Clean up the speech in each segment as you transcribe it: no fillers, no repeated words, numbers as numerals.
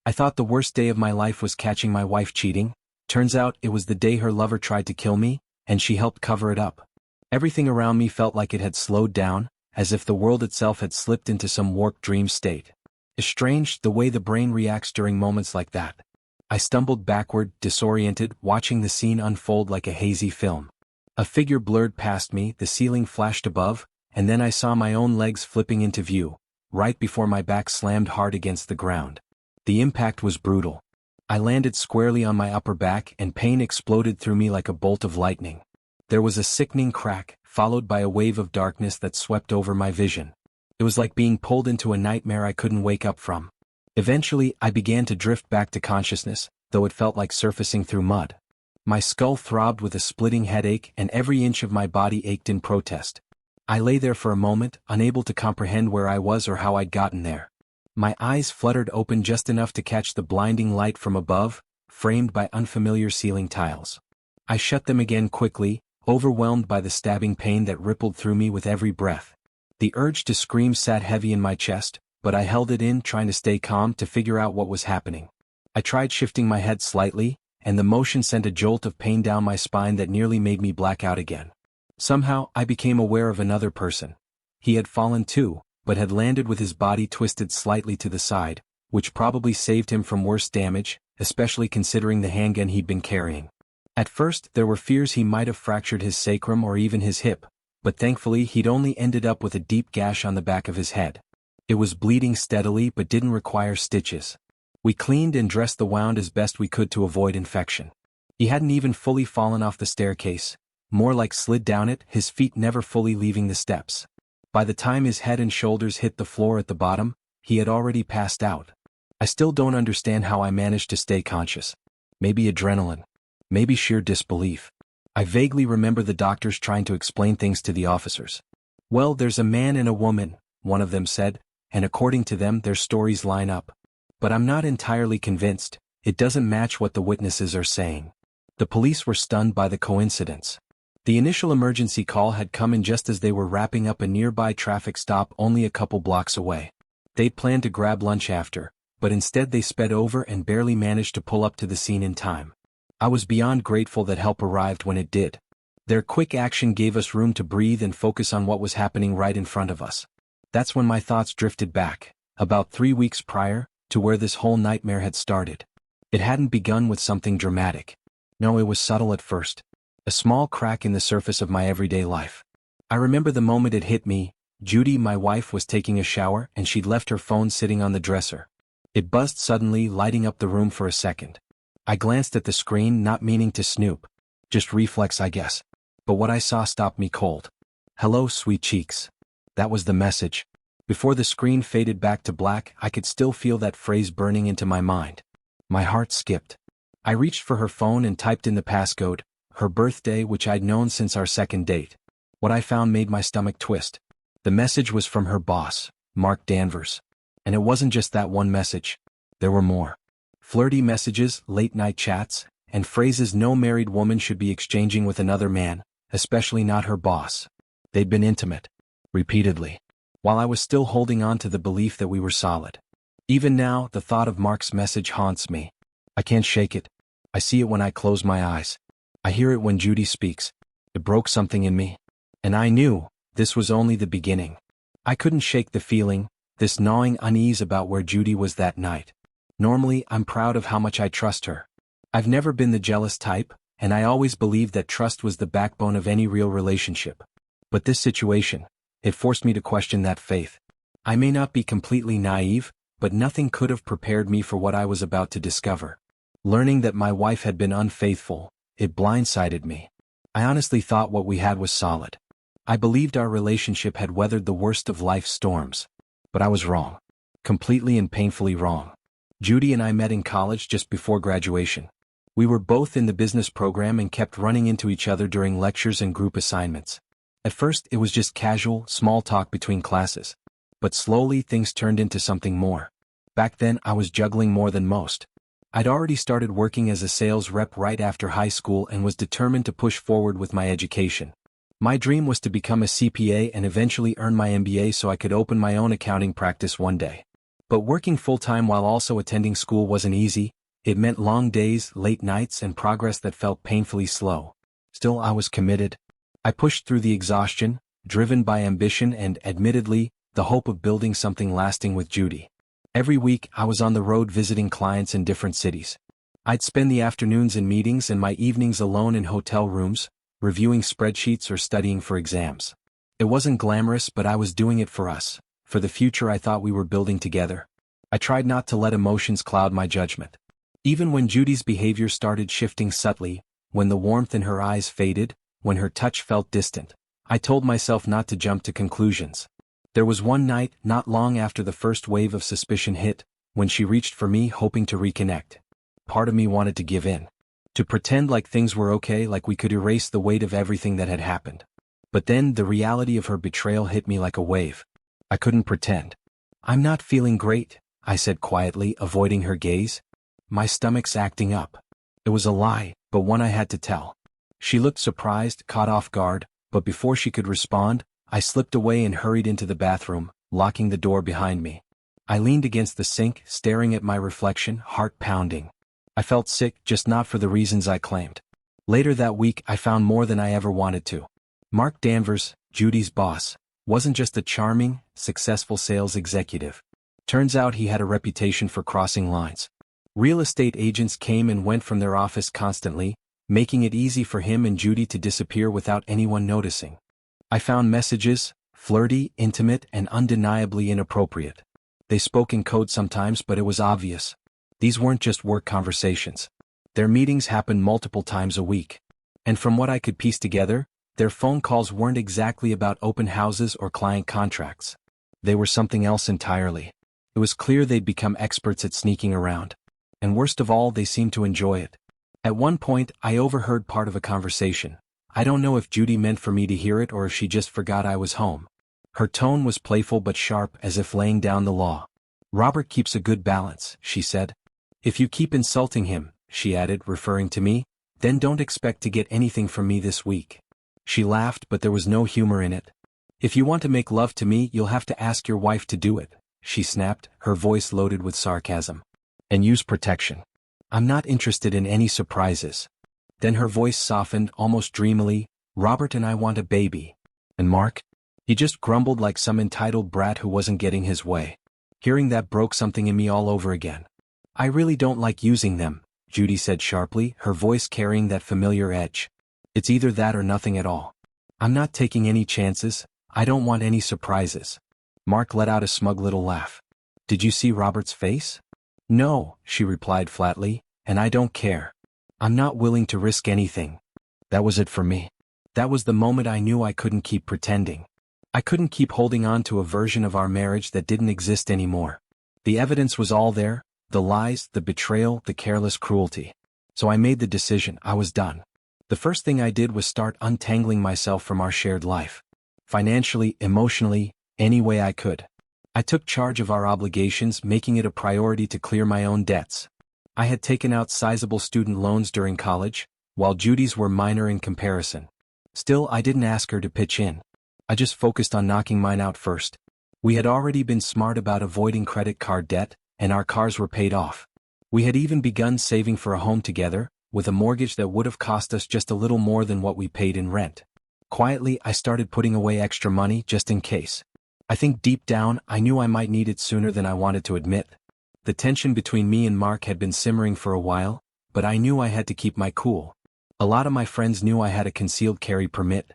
I thought the worst day of my life was catching my wife cheating. Turns out it was the day her lover tried to kill me, and she helped cover it up. Everything around me felt like it had slowed down, as if the world itself had slipped into some warped dream state. It's strange the way the brain reacts during moments like that. I stumbled backward, disoriented, watching the scene unfold like a hazy film. A figure blurred past me, the ceiling flashed above, and then I saw my own legs flipping into view, right before my back slammed hard against the ground. The impact was brutal. I landed squarely on my upper back and pain exploded through me like a bolt of lightning. There was a sickening crack, followed by a wave of darkness that swept over my vision. It was like being pulled into a nightmare I couldn't wake up from. Eventually, I began to drift back to consciousness, though it felt like surfacing through mud. My skull throbbed with a splitting headache and every inch of my body ached in protest. I lay there for a moment, unable to comprehend where I was or how I'd gotten there. My eyes fluttered open just enough to catch the blinding light from above, framed by unfamiliar ceiling tiles. I shut them again quickly, overwhelmed by the stabbing pain that rippled through me with every breath. The urge to scream sat heavy in my chest, but I held it in, trying to stay calm to figure out what was happening. I tried shifting my head slightly, and the motion sent a jolt of pain down my spine that nearly made me black out again. Somehow, I became aware of another person. He had fallen too, but had landed with his body twisted slightly to the side, which probably saved him from worse damage, especially considering the handgun he'd been carrying. At first, there were fears he might have fractured his sacrum or even his hip, but thankfully he'd only ended up with a deep gash on the back of his head. It was bleeding steadily but didn't require stitches. We cleaned and dressed the wound as best we could to avoid infection. He hadn't even fully fallen off the staircase, more like slid down it, his feet never fully leaving the steps. By the time his head and shoulders hit the floor at the bottom, he had already passed out. I still don't understand how I managed to stay conscious. Maybe adrenaline. Maybe sheer disbelief. I vaguely remember the doctors trying to explain things to the officers. "Well, there's a man and a woman," one of them said, "and according to them their stories line up. But I'm not entirely convinced, it doesn't match what the witnesses are saying." The police were stunned by the coincidence. The initial emergency call had come in just as they were wrapping up a nearby traffic stop only a couple blocks away. They'd planned to grab lunch after, but instead they sped over and barely managed to pull up to the scene in time. I was beyond grateful that help arrived when it did. Their quick action gave us room to breathe and focus on what was happening right in front of us. That's when my thoughts drifted back, about 3 weeks prior, to where this whole nightmare had started. It hadn't begun with something dramatic. No, it was subtle at first. A small crack in the surface of my everyday life. I remember the moment it hit me. Judy, my wife, was taking a shower and she'd left her phone sitting on the dresser. It buzzed suddenly, lighting up the room for a second. I glanced at the screen, not meaning to snoop. Just reflex, I guess. But what I saw stopped me cold. "Hello, sweet cheeks." That was the message. Before the screen faded back to black, I could still feel that phrase burning into my mind. My heart skipped. I reached for her phone and typed in the passcode, her birthday, which I'd known since our second date. What I found made my stomach twist. The message was from her boss, Mark Danvers. And it wasn't just that one message. There were more. Flirty messages, late-night chats, and phrases no married woman should be exchanging with another man, especially not her boss. They'd been intimate. Repeatedly. While I was still holding on to the belief that we were solid. Even now, the thought of Mark's message haunts me. I can't shake it. I see it when I close my eyes. I hear it when Judy speaks. It broke something in me. And I knew, this was only the beginning. I couldn't shake the feeling, this gnawing unease about where Judy was that night. Normally, I'm proud of how much I trust her. I've never been the jealous type, and I always believed that trust was the backbone of any real relationship. But this situation, it forced me to question that faith. I may not be completely naive, but nothing could have prepared me for what I was about to discover. Learning that my wife had been unfaithful, it blindsided me. I honestly thought what we had was solid. I believed our relationship had weathered the worst of life's storms. But I was wrong. Completely and painfully wrong. Judy and I met in college just before graduation. We were both in the business program and kept running into each other during lectures and group assignments. At first, it was just casual, small talk between classes. But slowly things turned into something more. Back then, I was juggling more than most. I'd already started working as a sales rep right after high school and was determined to push forward with my education. My dream was to become a CPA and eventually earn my MBA so I could open my own accounting practice one day. But working full-time while also attending school wasn't easy. It meant long days, late nights, and progress that felt painfully slow. Still, I was committed. I pushed through the exhaustion, driven by ambition and, admittedly, the hope of building something lasting with Judy. Every week, I was on the road visiting clients in different cities. I'd spend the afternoons in meetings and my evenings alone in hotel rooms, reviewing spreadsheets or studying for exams. It wasn't glamorous, but I was doing it for us, for the future I thought we were building together. I tried not to let emotions cloud my judgment. Even when Judy's behavior started shifting subtly, when the warmth in her eyes faded, when her touch felt distant, I told myself not to jump to conclusions. There was one night, not long after the first wave of suspicion hit, when she reached for me hoping to reconnect. Part of me wanted to give in. To pretend like things were okay, like we could erase the weight of everything that had happened. But then the reality of her betrayal hit me like a wave. I couldn't pretend. "I'm not feeling great," I said quietly, avoiding her gaze. My stomach's acting up. It was a lie, but one I had to tell. She looked surprised, caught off guard, but before she could respond, I slipped away and hurried into the bathroom, locking the door behind me. I leaned against the sink, staring at my reflection, heart pounding. I felt sick, just not for the reasons I claimed. Later that week, I found more than I ever wanted to. Mark Danvers, Judy's boss, wasn't just a charming, successful sales executive. Turns out he had a reputation for crossing lines. Real estate agents came and went from their office constantly, making it easy for him and Judy to disappear without anyone noticing. I found messages, flirty, intimate, and undeniably inappropriate. They spoke in code sometimes, but it was obvious. These weren't just work conversations. Their meetings happened multiple times a week. And from what I could piece together, their phone calls weren't exactly about open houses or client contracts. They were something else entirely. It was clear they'd become experts at sneaking around. And worst of all, they seemed to enjoy it. At one point, I overheard part of a conversation. I don't know if Judy meant for me to hear it or if she just forgot I was home. Her tone was playful but sharp, as if laying down the law. "Robert keeps a good balance," she said. "If you keep insulting him," she added, referring to me, "then don't expect to get anything from me this week." She laughed, but there was no humor in it. "If you want to make love to me, you'll have to ask your wife to do it," she snapped, her voice loaded with sarcasm. "And use protection. I'm not interested in any surprises." Then her voice softened, almost dreamily. "Robert and I want a baby. And Mark? He just grumbled like some entitled brat who wasn't getting his way." Hearing that broke something in me all over again. "I really don't like using them," Judy said sharply, her voice carrying that familiar edge. "It's either that or nothing at all. I'm not taking any chances. I don't want any surprises." Mark let out a smug little laugh. "Did you see Robert's face?" "No," she replied flatly, "and I don't care. I'm not willing to risk anything." That was it for me. That was the moment I knew I couldn't keep pretending. I couldn't keep holding on to a version of our marriage that didn't exist anymore. The evidence was all there, the lies, the betrayal, the careless cruelty. So I made the decision. I was done. The first thing I did was start untangling myself from our shared life. Financially, emotionally, any way I could. I took charge of our obligations, making it a priority to clear my own debts. I had taken out sizable student loans during college, while Judy's were minor in comparison. Still, I didn't ask her to pitch in. I just focused on knocking mine out first. We had already been smart about avoiding credit card debt, and our cars were paid off. We had even begun saving for a home together, with a mortgage that would have cost us just a little more than what we paid in rent. Quietly, I started putting away extra money just in case. I think deep down, I knew I might need it sooner than I wanted to admit. The tension between me and Mark had been simmering for a while, but I knew I had to keep my cool. A lot of my friends knew I had a concealed carry permit.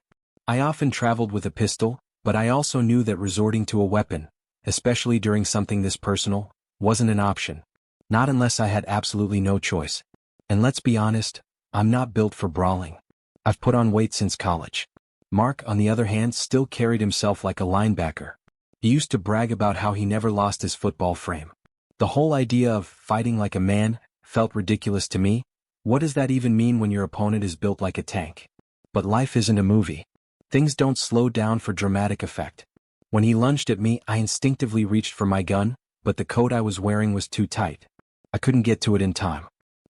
I often traveled with a pistol, but I also knew that resorting to a weapon, especially during something this personal, wasn't an option. Not unless I had absolutely no choice. And let's be honest, I'm not built for brawling. I've put on weight since college. Mark, on the other hand, still carried himself like a linebacker. He used to brag about how he never lost his football frame. The whole idea of fighting like a man felt ridiculous to me. What does that even mean when your opponent is built like a tank? But life isn't a movie. Things don't slow down for dramatic effect. When he lunged at me, I instinctively reached for my gun, but the coat I was wearing was too tight. I couldn't get to it in time.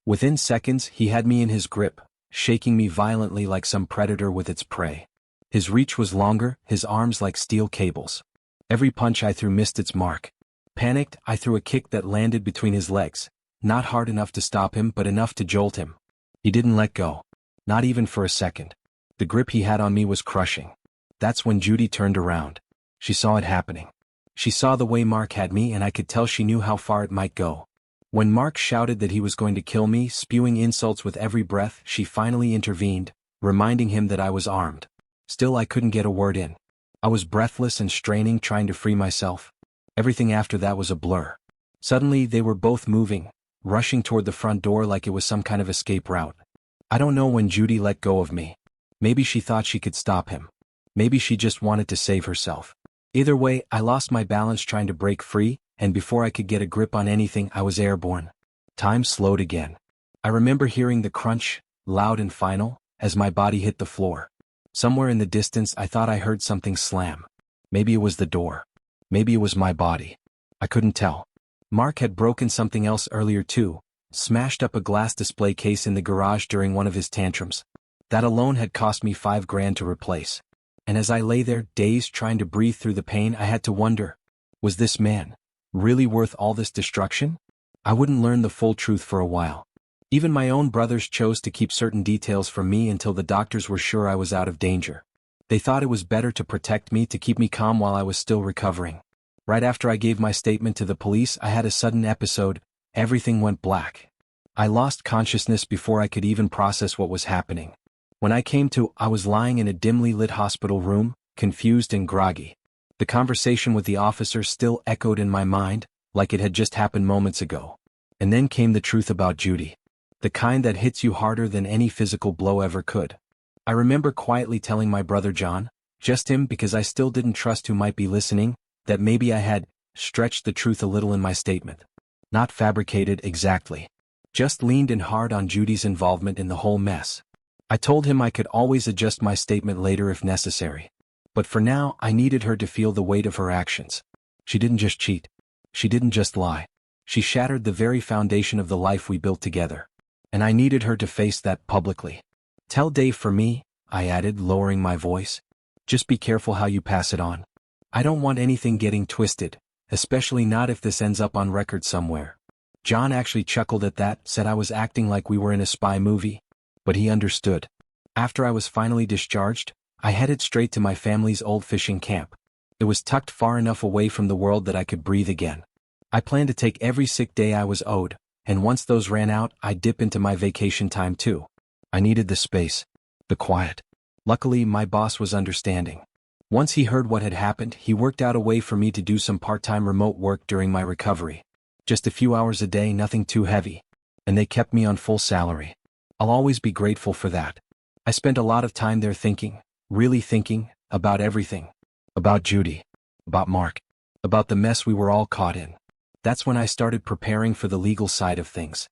Within seconds, he had me in his grip, shaking me violently like some predator with its prey. His reach was longer, his arms like steel cables. Every punch I threw missed its mark. Panicked, I threw a kick that landed between his legs, not hard enough to stop him but enough to jolt him. He didn't let go. Not even for a second. The grip he had on me was crushing. That's when Judy turned around. She saw it happening. She saw the way Mark had me, and I could tell she knew how far it might go. When Mark shouted that he was going to kill me, spewing insults with every breath, she finally intervened, reminding him that I was armed. Still, I couldn't get a word in. I was breathless and straining, trying to free myself. Everything after that was a blur. Suddenly, they were both moving, rushing toward the front door like it was some kind of escape route. I don't know when Judy let go of me. Maybe she thought she could stop him. Maybe she just wanted to save herself. Either way, I lost my balance trying to break free, and before I could get a grip on anything, I was airborne. Time slowed again. I remember hearing the crunch, loud and final, as my body hit the floor. Somewhere in the distance, I thought I heard something slam. Maybe it was the door. Maybe it was my body. I couldn't tell. Mark had broken something else earlier too, smashed up a glass display case in the garage during one of his tantrums. That alone had cost me $5,000 to replace. And as I lay there, dazed, trying to breathe through the pain, I had to wonder, was this man really worth all this destruction? I wouldn't learn the full truth for a while. Even my own brothers chose to keep certain details from me until the doctors were sure I was out of danger. They thought it was better to protect me, to keep me calm while I was still recovering. Right after I gave my statement to the police, I had a sudden episode. Everything went black. I lost consciousness before I could even process what was happening. When I came to, I was lying in a dimly lit hospital room, confused and groggy. The conversation with the officer still echoed in my mind, like it had just happened moments ago. And then came the truth about Judy. The kind that hits you harder than any physical blow ever could. I remember quietly telling my brother John, just him because I still didn't trust who might be listening, that maybe I had stretched the truth a little in my statement. Not fabricated exactly. Just leaned in hard on Judy's involvement in the whole mess. I told him I could always adjust my statement later if necessary. But for now, I needed her to feel the weight of her actions. She didn't just cheat. She didn't just lie. She shattered the very foundation of the life we built together. And I needed her to face that publicly. Tell Dave for me, I added, lowering my voice. Just be careful how you pass it on. I don't want anything getting twisted, especially not if this ends up on record somewhere. John actually chuckled at that, said I was acting like we were in a spy movie. But he understood. After I was finally discharged, I headed straight to my family's old fishing camp. It was tucked far enough away from the world that I could breathe again. I planned to take every sick day I was owed, and once those ran out, I'd dip into my vacation time too. I needed the space, the quiet. Luckily, my boss was understanding. Once he heard what had happened, he worked out a way for me to do some part-time remote work during my recovery. Just a few hours a day, nothing too heavy. And they kept me on full salary. I'll always be grateful for that. I spent a lot of time there thinking, really thinking, about everything. About Judy. About Mark. About the mess we were all caught in. That's when I started preparing for the legal side of things.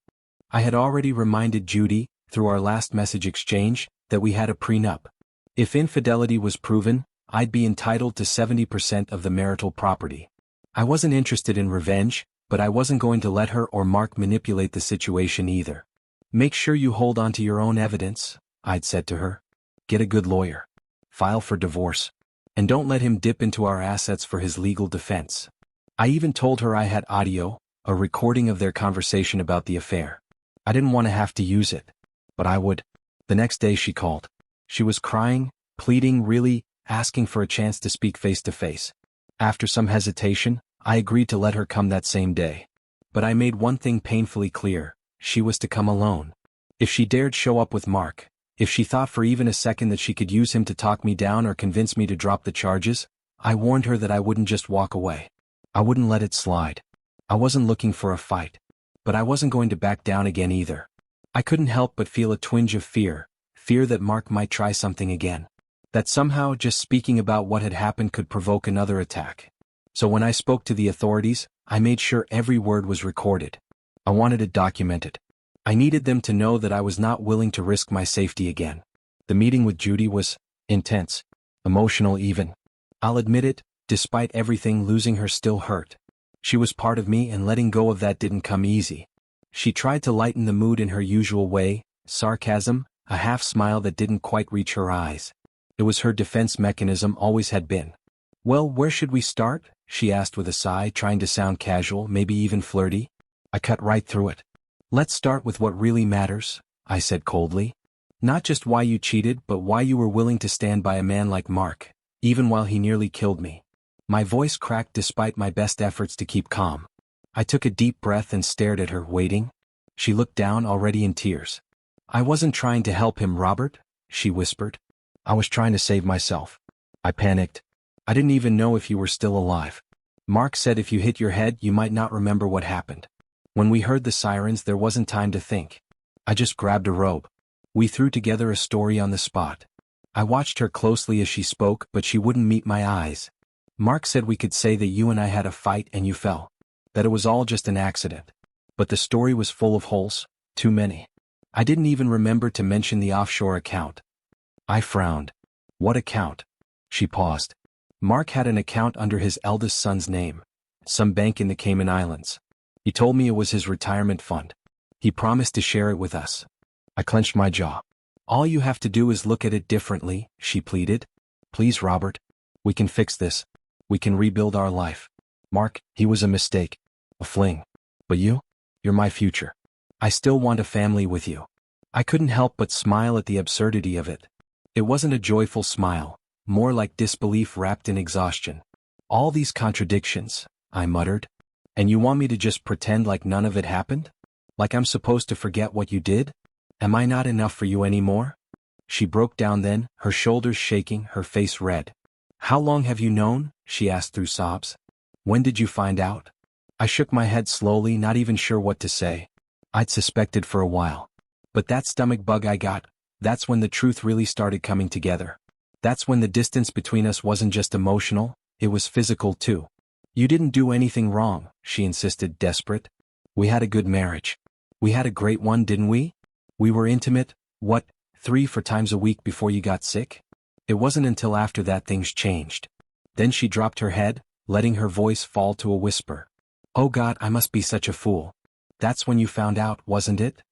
I had already reminded Judy, through our last message exchange, that we had a prenup. If infidelity was proven, I'd be entitled to 70% of the marital property. I wasn't interested in revenge, but I wasn't going to let her or Mark manipulate the situation either. Make sure you hold on to your own evidence, I'd said to her. Get a good lawyer. File for divorce. And don't let him dip into our assets for his legal defense. I even told her I had audio, a recording of their conversation about the affair. I didn't want to have to use it, but I would. The next day she called. She was crying, pleading, really asking for a chance to speak face to face. After some hesitation, I agreed to let her come that same day. But I made one thing painfully clear. She was to come alone. If she dared show up with Mark, if she thought for even a second that she could use him to talk me down or convince me to drop the charges, I warned her that I wouldn't just walk away. I wouldn't let it slide. I wasn't looking for a fight. But I wasn't going to back down again either. I couldn't help but feel a twinge of fear that Mark might try something again. That somehow just speaking about what had happened could provoke another attack. So when I spoke to the authorities, I made sure every word was recorded. I wanted it documented. I needed them to know that I was not willing to risk my safety again. The meeting with Judy was intense, emotional even. I'll admit it, despite everything, losing her still hurt. She was part of me, and letting go of that didn't come easy. She tried to lighten the mood in her usual way, sarcasm, a half smile that didn't quite reach her eyes. It was her defense mechanism, always had been. Well, where should we start? She asked with a sigh, trying to sound casual, maybe even flirty. I cut right through it. Let's start with what really matters, I said coldly. Not just why you cheated, but why you were willing to stand by a man like Mark, even while he nearly killed me. My voice cracked despite my best efforts to keep calm. I took a deep breath and stared at her, waiting. She looked down, already in tears. I wasn't trying to help him, Robert, she whispered. I was trying to save myself. I panicked. I didn't even know if you were still alive. Mark said if you hit your head, you might not remember what happened. When we heard the sirens, there wasn't time to think. I just grabbed a robe. We threw together a story on the spot. I watched her closely as she spoke, but she wouldn't meet my eyes. Mark said we could say that you and I had a fight and you fell. That it was all just an accident. But the story was full of holes, too many. I didn't even remember to mention the offshore account. I frowned. What account? She paused. Mark had an account under his eldest son's name. Some bank in the Cayman Islands. He told me it was his retirement fund. He promised to share it with us. I clenched my jaw. All you have to do is look at it differently, she pleaded. Please, Robert. We can fix this. We can rebuild our life. Mark, he was a mistake. A fling. But you're my future. I still want a family with you. I couldn't help but smile at the absurdity of it. It wasn't a joyful smile, more like disbelief wrapped in exhaustion. All these contradictions, I muttered. And you want me to just pretend like none of it happened? Like I'm supposed to forget what you did? Am I not enough for you anymore? She broke down then, her shoulders shaking, her face red. How long have you known? She asked through sobs. When did you find out? I shook my head slowly, not even sure what to say. I'd suspected for a while. But that stomach bug I got, that's when the truth really started coming together. That's when the distance between us wasn't just emotional, it was physical too. You didn't do anything wrong, she insisted, desperate. We had a good marriage. We had a great one, didn't we? We were intimate, 3-4 times a week before you got sick? It wasn't until after that things changed. Then she dropped her head, letting her voice fall to a whisper. Oh God, I must be such a fool. That's when you found out, wasn't it?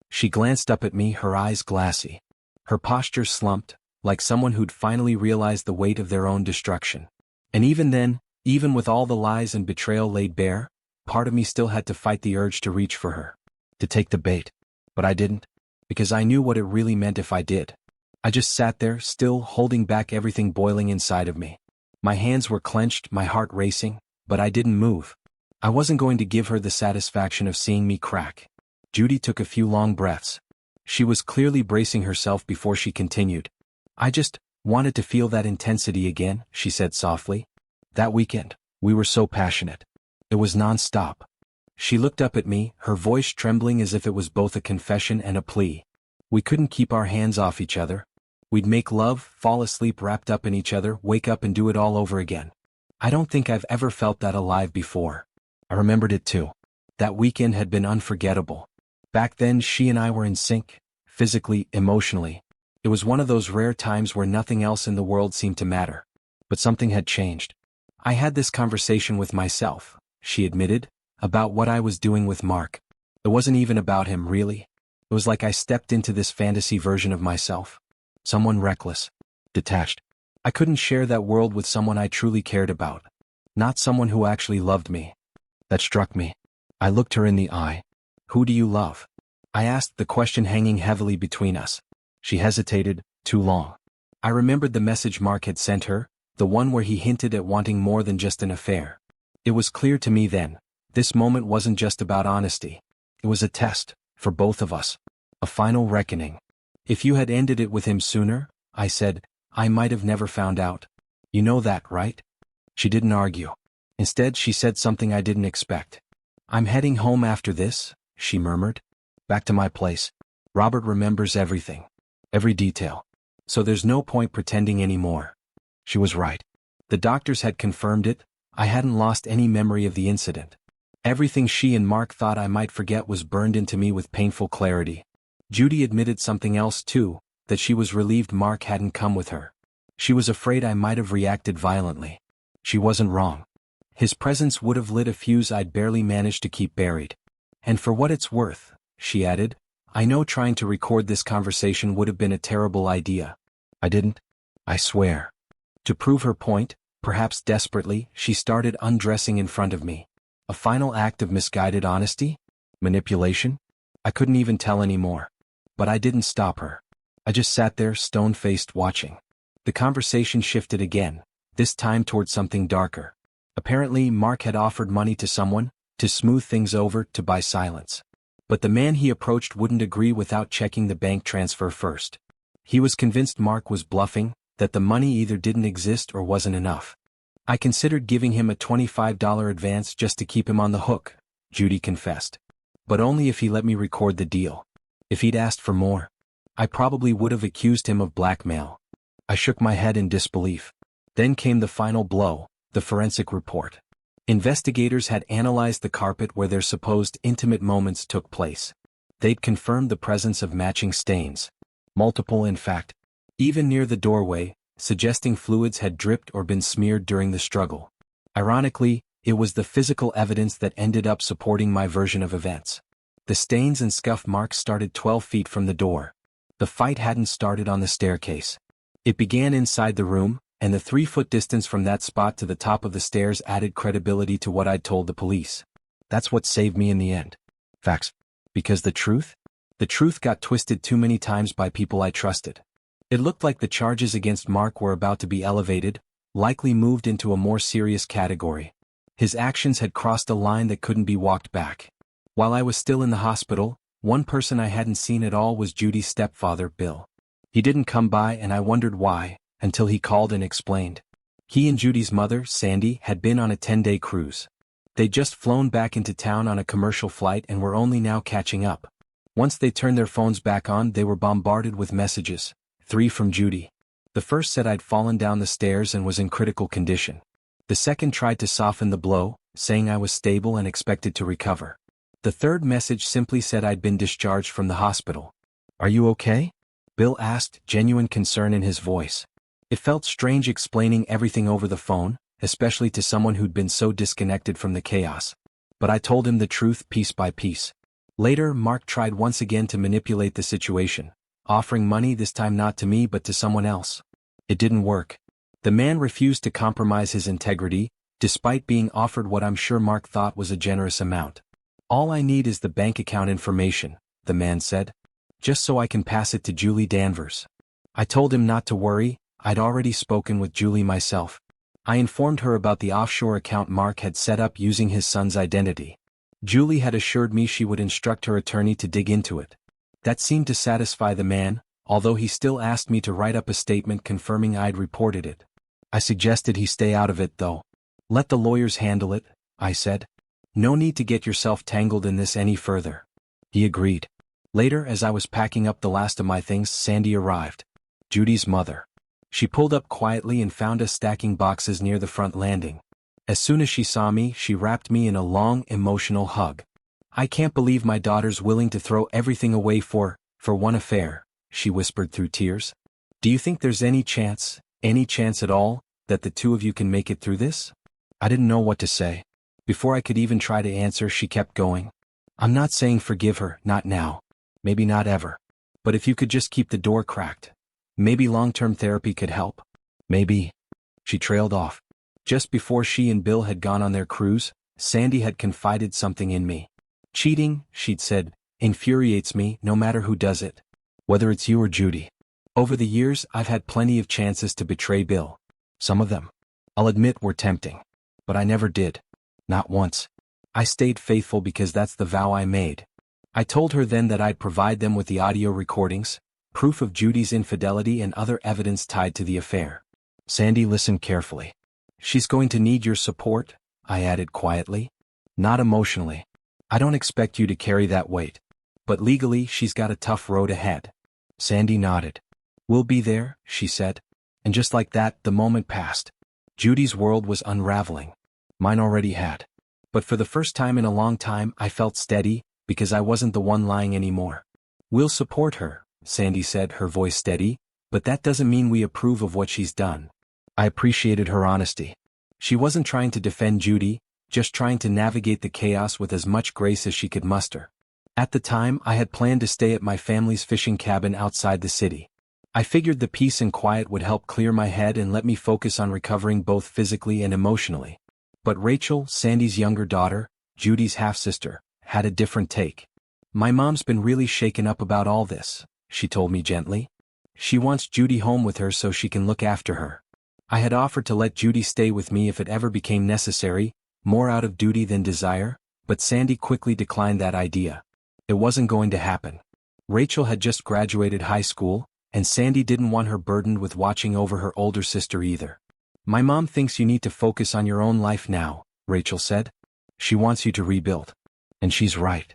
She glanced up at me, her eyes glassy. Her posture slumped, like someone who'd finally realized the weight of their own destruction. And even then, even with all the lies and betrayal laid bare, part of me still had to fight the urge to reach for her. To take the bait. But I didn't. Because I knew what it really meant if I did. I just sat there, still holding back everything boiling inside of me. My hands were clenched, my heart racing, but I didn't move. I wasn't going to give her the satisfaction of seeing me crack. Judy took a few long breaths. She was clearly bracing herself before she continued. I just wanted to feel that intensity again, she said softly. That weekend, we were so passionate. It was non-stop. She looked up at me, her voice trembling as if it was both a confession and a plea. We couldn't keep our hands off each other. We'd make love, fall asleep wrapped up in each other, wake up and do it all over again. I don't think I've ever felt that alive before. I remembered it too. That weekend had been unforgettable. Back then she and I were in sync, physically, emotionally. It was one of those rare times where nothing else in the world seemed to matter. But something had changed. I had this conversation with myself, she admitted, about what I was doing with Mark. It wasn't even about him, really. It was like I stepped into this fantasy version of myself. Someone reckless, detached. I couldn't share that world with someone I truly cared about. Not someone who actually loved me. That struck me. I looked her in the eye. Who do you love? I asked, the question hanging heavily between us. She hesitated, too long. I remembered the message Mark had sent her, the one where he hinted at wanting more than just an affair. It was clear to me then, this moment wasn't just about honesty. It was a test, for both of us. A final reckoning. If you had ended it with him sooner, I said, I might have never found out. You know that, right? She didn't argue. Instead, she said something I didn't expect. I'm heading home after this, she murmured. Back to my place. Robert remembers everything. Every detail. So there's no point pretending anymore. She was right. The doctors had confirmed it. I hadn't lost any memory of the incident. Everything she and Mark thought I might forget was burned into me with painful clarity. Judy admitted something else too, that she was relieved Mark hadn't come with her. She was afraid I might have reacted violently. She wasn't wrong. His presence would have lit a fuse I'd barely managed to keep buried. And for what it's worth, she added, I know trying to record this conversation would have been a terrible idea. I didn't. I swear. To prove her point, Perhaps desperately, she started undressing in front of me. A final act of misguided honesty? Manipulation? I couldn't even tell anymore. But I didn't stop her. I just sat there, stone-faced, watching. The conversation shifted again, this time toward something darker. Apparently, Mark had offered money to someone, to smooth things over, to buy silence. But the man he approached wouldn't agree without checking the bank transfer first. He was convinced Mark was bluffing, that the money either didn't exist or wasn't enough. I considered giving him a $25 advance just to keep him on the hook, Judy confessed. But only if he let me record the deal. If he'd asked for more, I probably would have accused him of blackmail. I shook my head in disbelief. Then came the final blow, the forensic report. Investigators had analyzed the carpet where their supposed intimate moments took place. They'd confirmed the presence of matching stains. Multiple, in fact. Even near the doorway, suggesting fluids had dripped or been smeared during the struggle. Ironically, it was the physical evidence that ended up supporting my version of events. The stains and scuff marks started 12 feet from the door. The fight hadn't started on the staircase. It began inside the room, and the 3-foot distance from that spot to the top of the stairs added credibility to what I'd told the police. That's what saved me in the end. Facts. Because the truth got twisted too many times by people I trusted. It looked like the charges against Mark were about to be elevated, likely moved into a more serious category. His actions had crossed a line that couldn't be walked back. While I was still in the hospital, one person I hadn't seen at all was Judy's stepfather, Bill. He didn't come by and I wondered why, until he called and explained. He and Judy's mother, Sandy, had been on a 10-day cruise. They'd just flown back into town on a commercial flight and were only now catching up. Once they turned their phones back on, they were bombarded with messages. 3 from Judy. The first said I'd fallen down the stairs and was in critical condition. The second tried to soften the blow, saying I was stable and expected to recover. The third message simply said I'd been discharged from the hospital. "Are you okay?" Bill asked, genuine concern in his voice. It felt strange explaining everything over the phone, especially to someone who'd been so disconnected from the chaos. But I told him the truth piece by piece. Later, Mark tried once again to manipulate the situation, offering money this time not to me but to someone else. It didn't work. The man refused to compromise his integrity, despite being offered what I'm sure Mark thought was a generous amount. "All I need is the bank account information," the man said. "Just so I can pass it to Julie Danvers." I told him not to worry, I'd already spoken with Julie myself. I informed her about the offshore account Mark had set up using his son's identity. Julie had assured me she would instruct her attorney to dig into it. That seemed to satisfy the man, although he still asked me to write up a statement confirming I'd reported it. I suggested he stay out of it though. "Let the lawyers handle it," I said. "No need to get yourself tangled in this any further." He agreed. Later, as I was packing up the last of my things, Sandy arrived. Judy's mother. She pulled up quietly and found us stacking boxes near the front landing. As soon as she saw me, she wrapped me in a long, emotional hug. "I can't believe my daughter's willing to throw everything away for one affair," she whispered through tears. "Do you think there's any chance at all, that the two of you can make it through this?" I didn't know what to say. Before I could even try to answer, she kept going. "I'm not saying forgive her, not now. Maybe not ever. But if you could just keep the door cracked. Maybe long-term therapy could help. Maybe." She trailed off. Just before she and Bill had gone on their cruise, Sandy had confided something in me. "Cheating," she'd said, "infuriates me no matter who does it. Whether it's you or Judy. Over the years, I've had plenty of chances to betray Bill. Some of them, I'll admit, were tempting. But I never did. Not once. I stayed faithful because that's the vow I made." I told her then that I'd provide them with the audio recordings, proof of Judy's infidelity and other evidence tied to the affair. Sandy listened carefully. "She's going to need your support," I added quietly. "Not emotionally. I don't expect you to carry that weight. But legally, she's got a tough road ahead." Sandy nodded. "We'll be there," she said. And just like that, the moment passed. Judy's world was unraveling. Mine already had. But for the first time in a long time, I felt steady, because I wasn't the one lying anymore. "We'll support her," Sandy said, her voice steady, "but that doesn't mean we approve of what she's done." I appreciated her honesty. She wasn't trying to defend Judy, just trying to navigate the chaos with as much grace as she could muster. At the time, I had planned to stay at my family's fishing cabin outside the city. I figured the peace and quiet would help clear my head and let me focus on recovering both physically and emotionally. But Rachel, Sandy's younger daughter, Judy's half-sister, had a different take. "My mom's been really shaken up about all this," she told me gently. "She wants Judy home with her so she can look after her." I had offered to let Judy stay with me if it ever became necessary, more out of duty than desire, but Sandy quickly declined that idea. It wasn't going to happen. Rachel had just graduated high school, and Sandy didn't want her burdened with watching over her older sister either. "My mom thinks you need to focus on your own life now," Rachel said. "She wants you to rebuild." And she's right.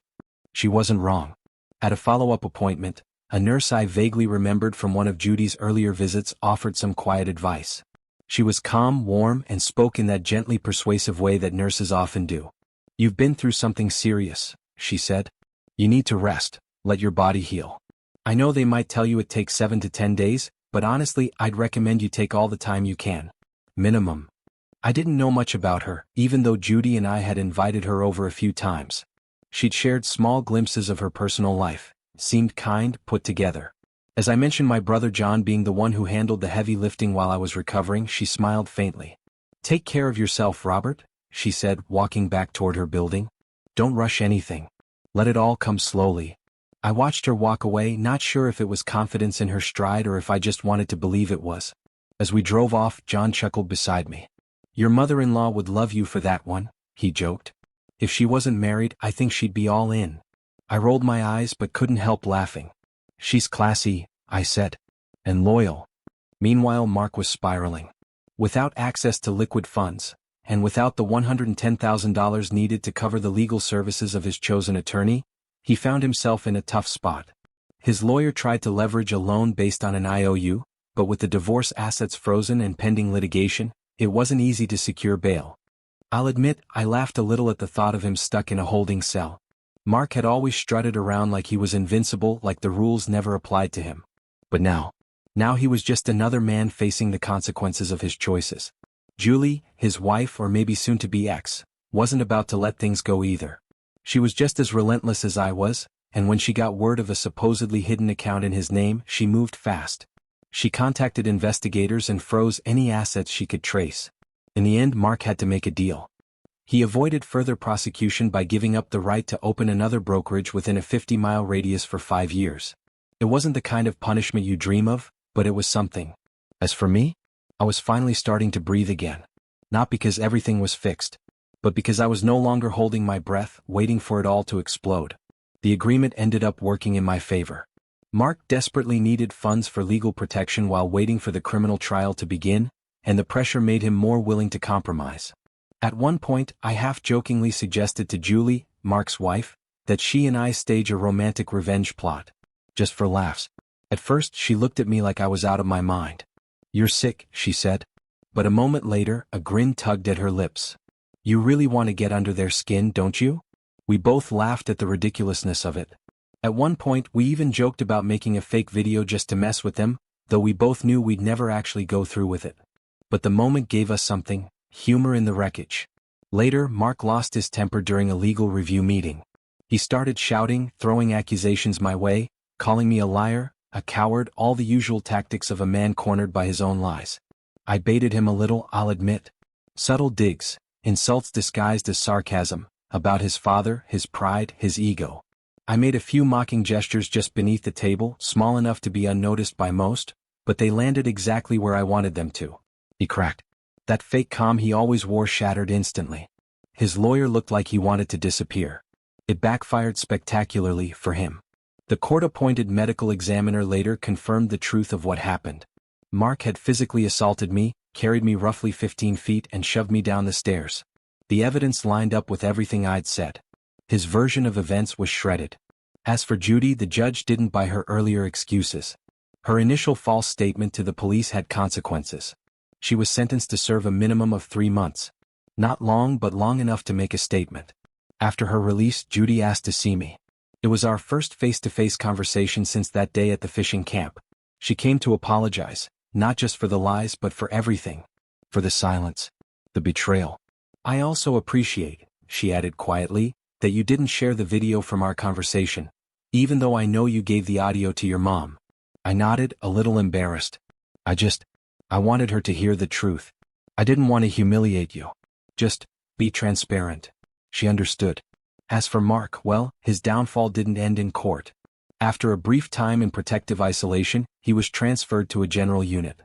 She wasn't wrong. At a follow-up appointment, a nurse I vaguely remembered from one of Judy's earlier visits offered some quiet advice. She was calm, warm, and spoke in that gently persuasive way that nurses often do. "You've been through something serious," she said. "You need to rest, let your body heal. I know they might tell you it takes 7 to 10 days, but honestly I'd recommend you take all the time you can. Minimum." I didn't know much about her, even though Judy and I had invited her over a few times. She'd shared small glimpses of her personal life, seemed kind, put together. As I mentioned my brother John being the one who handled the heavy lifting while I was recovering, she smiled faintly. "Take care of yourself, Robert," she said, walking back toward her building. "Don't rush anything. Let it all come slowly." I watched her walk away, not sure if it was confidence in her stride or if I just wanted to believe it was. As we drove off, John chuckled beside me. "Your mother-in-law would love you for that one," he joked. "If she wasn't married, I think she'd be all in." I rolled my eyes but couldn't help laughing. "She's classy," I said. "And loyal." Meanwhile, Mark was spiraling. Without access to liquid funds, and without the $110,000 needed to cover the legal services of his chosen attorney, he found himself in a tough spot. His lawyer tried to leverage a loan based on an IOU, but with the divorce assets frozen and pending litigation, it wasn't easy to secure bail. I'll admit, I laughed a little at the thought of him stuck in a holding cell. Mark had always strutted around like he was invincible, like the rules never applied to him. But now he was just another man facing the consequences of his choices. Julie, his wife or maybe soon-to-be ex, wasn't about to let things go either. She was just as relentless as I was, and when she got word of a supposedly hidden account in his name, she moved fast. She contacted investigators and froze any assets she could trace. In the end, Mark had to make a deal. He avoided further prosecution by giving up the right to open another brokerage within a 50-mile radius for 5 years. It wasn't the kind of punishment you dream of, but it was something. As for me, I was finally starting to breathe again. Not because everything was fixed, but because I was no longer holding my breath, waiting for it all to explode. The agreement ended up working in my favor. Mark desperately needed funds for legal protection while waiting for the criminal trial to begin, and the pressure made him more willing to compromise. At one point, I half-jokingly suggested to Julie, Mark's wife, that she and I stage a romantic revenge plot. Just for laughs. At first, she looked at me like I was out of my mind. "You're sick," she said. But a moment later, a grin tugged at her lips. "You really want to get under their skin, don't you?" We both laughed at the ridiculousness of it. At one point, we even joked about making a fake video just to mess with them, though we both knew we'd never actually go through with it. But the moment gave us something: humor in the wreckage. Later, Mark lost his temper during a legal review meeting. He started shouting, throwing accusations my way, calling me a liar, a coward, all the usual tactics of a man cornered by his own lies. I baited him a little, I'll admit. Subtle digs, insults disguised as sarcasm, about his father, his pride, his ego. I made a few mocking gestures just beneath the table, small enough to be unnoticed by most, but they landed exactly where I wanted them to. He cracked. That fake calm he always wore shattered instantly. His lawyer looked like he wanted to disappear. It backfired spectacularly for him. The court-appointed medical examiner later confirmed the truth of what happened. Mark had physically assaulted me, carried me roughly 15 feet and shoved me down the stairs. The evidence lined up with everything I'd said. His version of events was shredded. As for Judy, the judge didn't buy her earlier excuses. Her initial false statement to the police had consequences. She was sentenced to serve a minimum of 3 months. Not long, but long enough to make a statement. After her release, Judy asked to see me. It was our first face-to-face conversation since that day at the fishing camp. She came to apologize, not just for the lies but for everything. For the silence. The betrayal. "I also appreciate," she added quietly, "that you didn't share the video from our conversation, even though I know you gave the audio to your mom. I nodded, a little embarrassed. I wanted her to hear the truth. I didn't want to humiliate you. Just be transparent. She understood. As for Mark, well, his downfall didn't end in court. After a brief time in protective isolation, he was transferred to a general unit.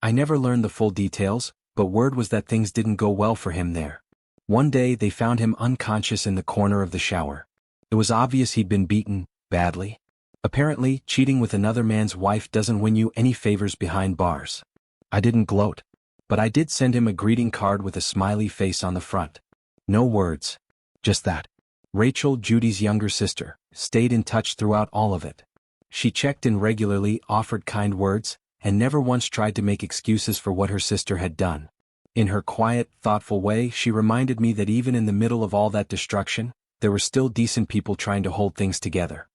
I never learned the full details, but word was that things didn't go well for him there. One day they found him unconscious in the corner of the shower. It was obvious he'd been beaten, badly. Apparently, cheating with another man's wife doesn't win you any favors behind bars. I didn't gloat. But I did send him a greeting card with a smiley face on the front. No words. Just that. Rachel, Judy's younger sister, stayed in touch throughout all of it. She checked in regularly, offered kind words, and never once tried to make excuses for what her sister had done. In her quiet, thoughtful way, she reminded me that even in the middle of all that destruction, there were still decent people trying to hold things together.